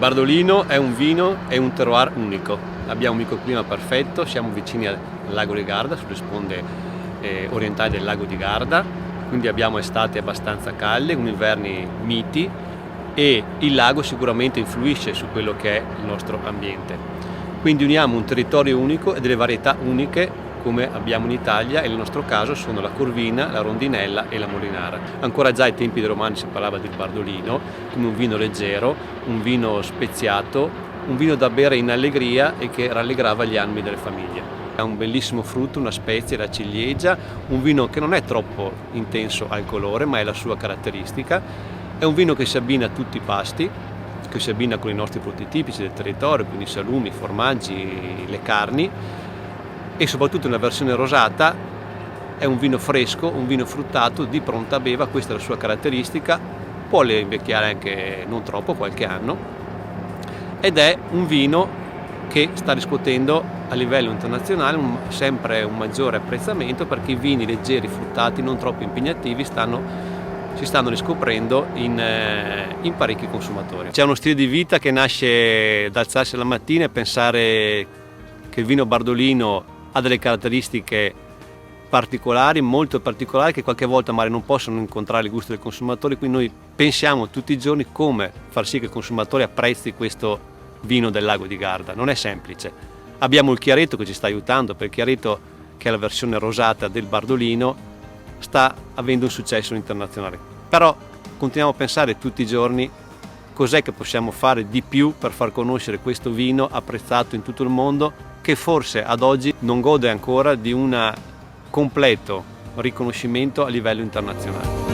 Bardolino è un vino e un terroir unico. Abbiamo un microclima perfetto, siamo vicini al lago di Garda, sulle sponde orientali del lago di Garda, quindi abbiamo estati abbastanza calde, inverni miti, e il lago sicuramente influisce su quello che è il nostro ambiente. Quindi uniamo un territorio unico e delle varietà uniche come abbiamo in Italia, e nel nostro caso sono la Corvina, la Rondinella e la Molinara. Ancora già ai tempi dei Romani si parlava del Bardolino come un vino leggero, un vino speziato, un vino da bere in allegria e che rallegrava gli animi delle famiglie. Ha un bellissimo frutto, una spezia, la ciliegia, un vino che non è troppo intenso al colore, ma è la sua caratteristica. È un vino che si abbina a tutti i pasti, che si abbina con i nostri prodotti tipici del territorio, quindi i salumi, i formaggi, le carni, e soprattutto nella versione rosata è un vino fresco, un vino fruttato di pronta beva. Questa è la sua caratteristica, può invecchiare anche non troppo, qualche anno, ed è un vino che sta riscuotendo a livello internazionale sempre un maggiore apprezzamento, perché i vini leggeri, fruttati, non troppo impegnativi si stanno riscoprendo in parecchi consumatori. C'è uno stile di vita che nasce da alzarsi la mattina e pensare che il vino Bardolino ha delle caratteristiche particolari, molto particolari, che qualche volta magari non possono incontrare il gusto del consumatore, quindi noi pensiamo tutti i giorni come far sì che il consumatore apprezzi questo vino del lago di Garda. Non è semplice. Abbiamo il Chiaretto che ci sta aiutando, perché il Chiaretto, che è la versione rosata del Bardolino, sta avendo un successo internazionale. Però continuiamo a pensare tutti i giorni cos'è che possiamo fare di più per far conoscere questo vino apprezzato in tutto il mondo, che forse ad oggi non gode ancora di un completo riconoscimento a livello internazionale.